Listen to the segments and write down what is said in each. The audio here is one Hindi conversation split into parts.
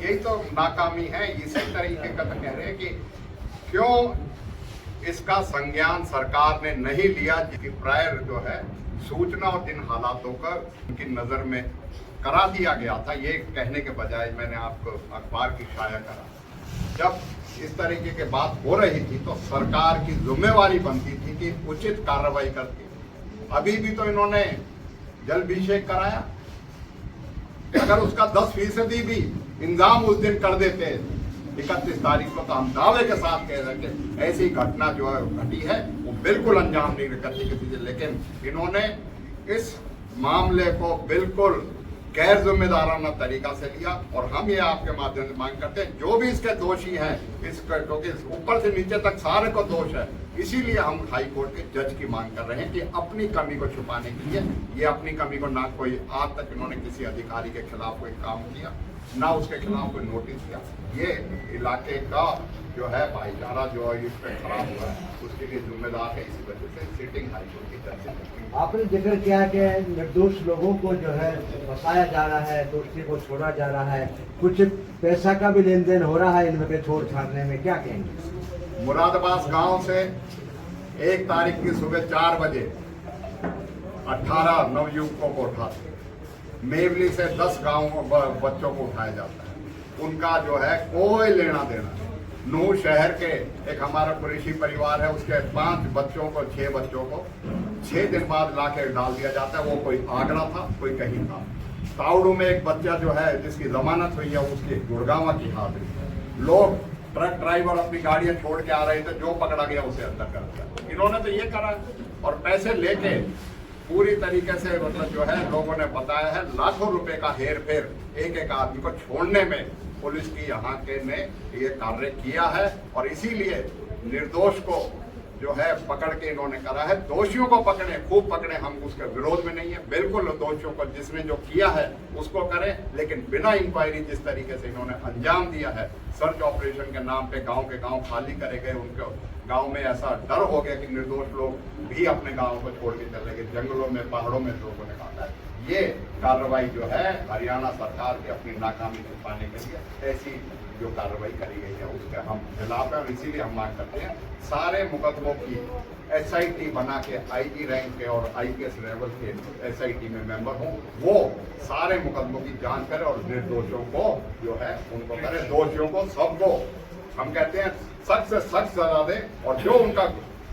यही तो नाकामी है। इसी तरीके का तो कह रहे हैं कि क्यों इसका संज्ञान सरकार ने नहीं लिया, जिसकी प्रायर जो है सूचना और जिन हालातों का उनकी नज़र में करा दिया गया था, ये कहने के बजाय मैंने आपको अखबार की शाया करा। जब इस तरीके की बात हो रही थी तो सरकार की जिम्मेवारी बनती थी कि उचित कार्रवाई करती। अभी भी तो इन्होंने जलाभिषेक कराया। अगर उसका 10% भी इंतजाम उस दिन कर देते 31 तारीख को, तो हम दावे के साथ कह रहे हैं कि ऐसी घटना जो है घटी है वो बिल्कुल अंजाम नहीं करती किसी से। लेकिन इन्होंने इस मामले को बिल्कुल गैर जिम्मेदाराना तरीका से लिया। और हम ये आपके माध्यम से मांग करते हैं, जो भी इसके दोषी हैं, क्योंकि ऊपर से नीचे तक सारे को दोष है, इसीलिए हम हाई कोर्ट के जज की मांग कर रहे हैं कि अपनी कमी को छुपाने के लिए, ये अपनी कमी को ना कोई आज तक इन्होंने किसी अधिकारी के खिलाफ कोई काम किया, ना उसके खिलाफ कोई नोटिस दिया। ये इलाके का जो है भाईचारा जो है इस पर खराब हुआ है, उसके लिए जिम्मेदार है। इसी वजह से सिटिंग हाई कोर्ट की जज से आपने जिक्र किया कि निर्दोष लोगों को जो है फंसाया जा रहा है, दोषी को छोड़ा जा रहा है, कुछ पैसा का भी लेन देन हो रहा है इनके छोड़ छाड़ने में, क्या कहेंगे? मुरादाबाद गांव से 1 तारीख की सुबह 4 बजे 18 नवयुवकों को उठाते, मेवली से 10 बच्चों को उठाया जाता है। उनका जो है कोई लेना देना नहीं। नूह शहर के एक हमारा कुरैशी परिवार है, उसके 5 बच्चों को 6 बच्चों को 6 दिन बाद लाके डाल दिया जाता है। वो कोई आगरा था, कोई कहीं था। तावड़ू में एक बच्चा जो है जिसकी जमानत हुई है, उसकी गुड़गांव की हाजिरी। लोग ट्रक ड्राइवर अपनी गाड़ियां छोड़ के आ रहे थे, जो पकड़ा गया उसे अंदर कर दिया। इन्होंने तो ये करा और पैसे लेके पूरी तरीके से मतलब जो है लोगों ने बताया है लाखों रुपए का हेर फेर एक एक आदमी को छोड़ने में पुलिस की यहाँ के ने ये कार्य किया है। और इसीलिए निर्दोष को जो है पकड़ के इन्होंने करा है। दोषियों को पकड़े, खूब पकड़े, हम उसके विरोध में नहीं है। बिल्कुल दोषियों को जिसने जो किया है उसको करें, लेकिन बिना इंक्वायरी जिस तरीके से इन्होंने अंजाम दिया है, सर्च ऑपरेशन के नाम पे गांव के गांव खाली करे गए। उनके गांव में ऐसा डर हो गया कि निर्दोष लोग भी अपने गांव को छोड़ के चले गए। जंगलों में, पहाड़ों में लोगों ने काटा है। ये कार्रवाई जो है हरियाणा सरकार की अपनी नाकामी छुपाने के लिए ऐसी जो कार्रवाई करी गई है उसके हम खिलाफ है। और इसीलिए हम मांग करते हैं सारे मुकदमों की SIT बना के IG रैंक के और IPS लेवल के SIT में मेंबर हों, वो सारे मुकदमों की जांच करें और निर्दोषों को जो है उनको करें। दोषियों को सबको हम कहते हैं सख्त से सख्त सजा दें और जो उनका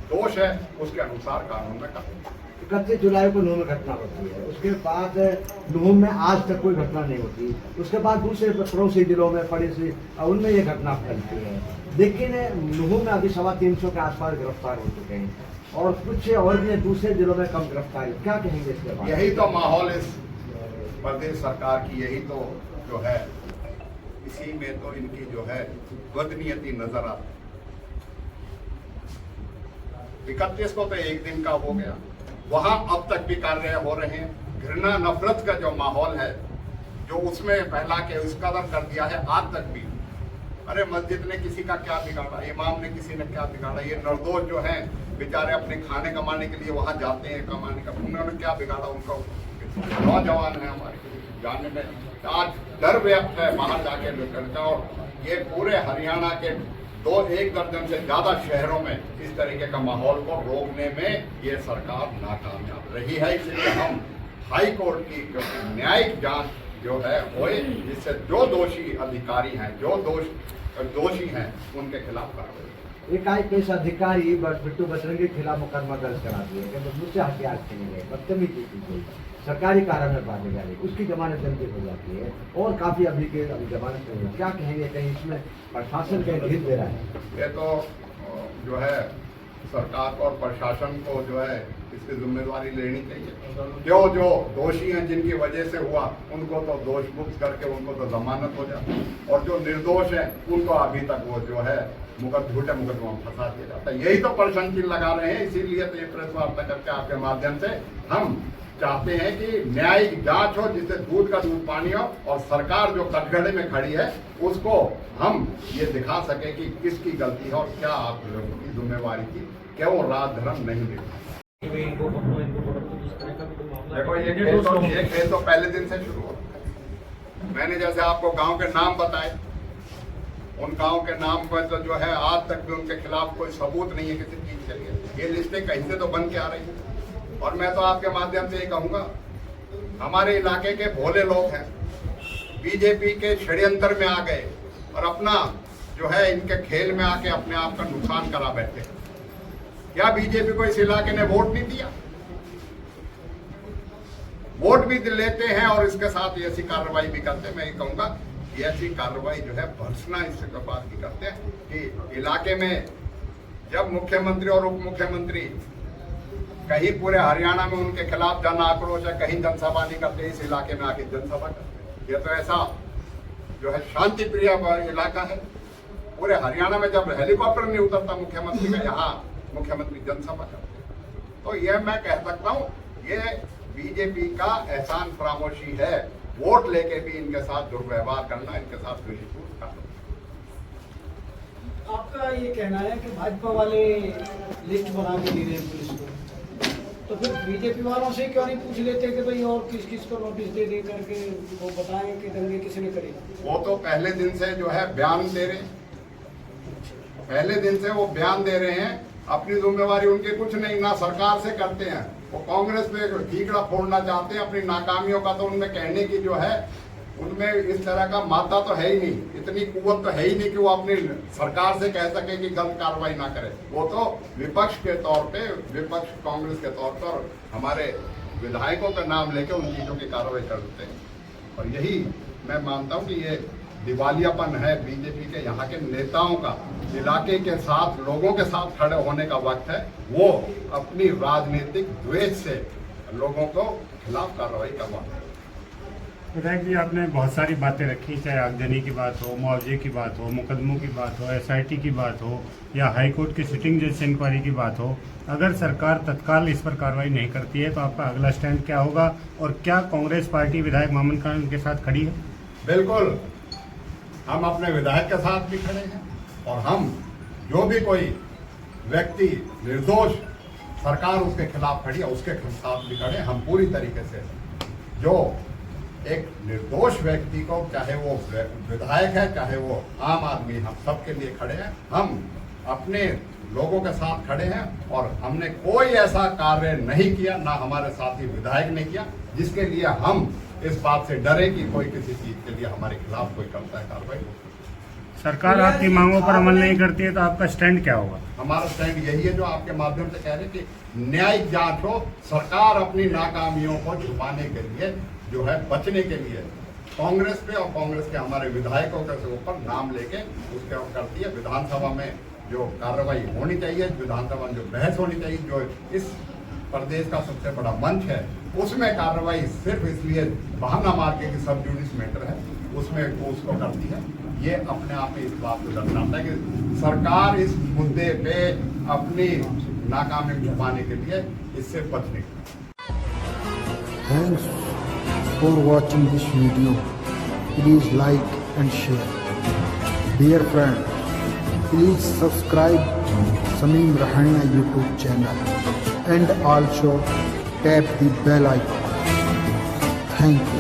दोष है उसके अनुसार कानून में करें। 31 जुलाई को नूह में घटना होती है, उसके बाद नूह में आज तक कोई घटना नहीं होती। उसके बाद दूसरे पड़ोसी जिलों में पड़ोसी उनमें ये घटना फैलती है। लेकिन नूह में अभी 350 के आसपास गिरफ्तार हो चुके हैं और कुछ और भी दूसरे जिलों में कम गिरफ्तारी। क्या कहेंगे इसके बाद? यही तो माहौल इस प्रदेश सरकार की, यही तो जो है इसी में तो इनकी जो है बदनीयती नजर आती। 31 को तो एक दिन का हो गया, वहां अब तक भी कार्य हो रहे हैं। घृणा नफरत का जो माहौल है जो उसमें फैला के उस कदर कर दिया है आज तक भी। अरे मस्जिद ने किसी का क्या बिगाड़ा, इमाम ने किसी ने क्या बिगाड़ा? ये निर्दोष जो हैं बेचारे अपने खाने कमाने के लिए वहां जाते हैं कमाने का, उन्होंने क्या बिगाड़ा? उनको नौजवान है हमारे जाने में आज डर व्यक्त है बाहर जाके निकलता। और ये पूरे हरियाणा के 1 दर्जन से ज्यादा शहरों में इस तरीके का माहौल को रोकने में ये सरकार नाकामयाब रही है। इसलिए हम हाई कोर्ट की न्यायिक जांच जो है होए, जिससे जो दोषी अधिकारी हैं, जो दोषी हैं, उनके खिलाफ कार्रवाई। एक IPS अधिकारी बिट्टू बजरंगी के खिलाफ मुकदमा दर्ज करा दिए कि मुझसे हथियार छीने गए, बदतमीजी की गई, सरकारी कारण में बांधे जा रही, उसकी जमानत जल्दी हो जाती है और काफी अभी जमानत नहीं है। क्या कहेंगे, कहीं इसमें प्रशासन कहीं ढील दे रहा है? ये तो जो है सरकार को और प्रशासन को जो है इसकी जिम्मेदारी लेनी चाहिए। जो दोषी हैं जिनकी वजह से हुआ उनको तो दोष मुक्त करके उनको तो जमानत हो जाती, और जो निर्दोष है उनको अभी तक वो जो है झूठे मुकदमों में फंसा दिया जाता है। यही तो प्रशंसा लगा रहे हैं। इसीलिए तो ये प्रेस वार्ता करके आपके माध्यम से हम चाहते हैं कि न्यायिक जांच हो, जिससे दूध का दूध पानी हो, और सरकार जो कटघरे में खड़ी है उसको हम ये दिखा सके कि किसकी गलती है और क्या आप लोगों की जिम्मेवारी थी, क्यों रात धर्म नहीं दिखा। देखो ये खेल तो पहले दिन से शुरू हो, मैंने जैसे आपको गांव के नाम बताए, उन गांव के नाम पर तो जो है आज तक भी उनके खिलाफ कोई सबूत नहीं है किसी चीज के लिए। ये लिस्टें कहीं से तो बन के आ रही हैं। और मैं तो आपके माध्यम से ये कहूंगा, हमारे इलाके के भोले लोग हैं, बीजेपी के षड्यंत्र में आ गए और अपना जो है इनके खेल में आके अपने आप का नुकसान करा बैठे। क्या बीजेपी को इस इलाके ने वोट नहीं दिया? वोट भी लेते हैं और इसके साथ ऐसी कार्रवाई भी करते हैं। मैं ये कहूंगा कि ऐसी कार्रवाई जो है भर्सना इसके बाद की करते हैं कि इलाके में जब मुख्यमंत्री और उप मुख्यमंत्री कहीं पूरे हरियाणा में उनके खिलाफ जन आक्रोश है, कहीं जनसभा नहीं करते, इस इलाके में आके जनसभा करते। ये तो ऐसा जो है शांति प्रिय इलाका है। पूरे हरियाणा में जब हेलीकॉप्टर नहीं उतरता मुख्यमंत्री का, यहाँ मुख्यमंत्री जनसभा करते। तो ये मैं कह सकता हूँ, ये बीजेपी का एहसान फरामोशी है, वोट लेके भी इनके साथ दुर्व्यवहार करना, इनके साथ दुष्पूर्ण करना। आपका ये कहना है कि भाजपा वाले लिस्ट बना के दे रहे हैं पुलिस को, तो फिर बीजेपी वालों से क्यों नहीं पूछ लेते कि भाई और किस किस को नोटिस दे दे करके वो बताएं कि दंगे किसने करे? वो तो पहले दिन से जो है बयान दे रहे हैं, पहले दिन से वो बयान दे रहे हैं। अपनी जिम्मेवारी उनके कुछ नहीं, ना सरकार से करते हैं। वो कांग्रेस पे ठीकड़ा फोड़ना चाहते हैं अपनी नाकामियों का। तो उनमें कहने की जो है, उनमें इस तरह का मादा तो है ही नहीं, इतनी कुव्वत तो है ही नहीं कि वो अपनी सरकार से कह सके कि गलत कार्रवाई ना करे। वो तो विपक्ष के तौर पे, विपक्ष कांग्रेस के तौर पर हमारे विधायकों का नाम लेके उन चीजों की कार्रवाई करते हैं। और यही मैं मानता हूँ कि ये दिवालियापन है बीजेपी के यहाँ के नेताओं का। इलाके के साथ, लोगों के साथ खड़े होने का वक्त है। वो अपनी राजनीतिक द्वेष से लोगों को खिलाफ कार्रवाई करवाते हैं। विधायक जी, आपने बहुत सारी बातें रखी, चाहे आगजनी की बात हो, मुआवजे की बात हो, मुकदमों की बात हो, SIT की बात हो, या हाईकोर्ट की सिटिंग जज से इंक्वायरी की बात हो। अगर सरकार तत्काल इस पर कार्रवाई नहीं करती है तो आपका अगला स्टैंड क्या होगा, और क्या कांग्रेस पार्टी विधायक मामन खान के साथ खड़ी है? बिल्कुल, हम अपने विधायक के साथ भी खड़े हैं, और हम जो भी कोई व्यक्ति निर्दोष, सरकार उसके खिलाफ खड़ी है, उसके साथ भी खड़े। हम पूरी तरीके से जो एक निर्दोष व्यक्ति को, चाहे वो विधायक है चाहे वो आम आदमी, हम सबके लिए खड़े हैं। हम अपने लोगों के साथ खड़े हैं और हमने कोई ऐसा कार्य नहीं किया, ना हमारे साथी विधायक ने किया, जिसके लिए हम इस बात से डरे कि कोई किसी चीज के लिए हमारे खिलाफ कोई करता है कार्रवाई। सरकार आपकी मांगों पर अमल नहीं करती है तो आपका स्टैंड क्या होगा? हमारा स्टैंड यही है जो आपके माध्यम से कह रहे हैं कि न्यायिक जांच हो। सरकार अपनी नाकामियों को छुपाने के लिए, जो है बचने के लिए, कांग्रेस पे और कांग्रेस के हमारे विधायकों के ऊपर नाम लेके उसके ऊपर करती है। विधानसभा में जो कार्रवाई होनी चाहिए, विधानसभा में जो बहस होनी चाहिए, जो इस प्रदेश का सबसे बड़ा मंच है, उसमें कार्रवाई सिर्फ इसलिए बहाना मार के कि सब जुडिस मैटर है, उसमें वो उसको करती है। ये अपने आप में इस बात को दर्शाता है कि सरकार इस मुद्दे पे अपनी नाकामी छुपाने के लिए इससे बचने की। Thanks for watching this video. Please like and share. Dear friend, please subscribe Sameem Rahania YouTube channel and also tap the bell icon. Thank you.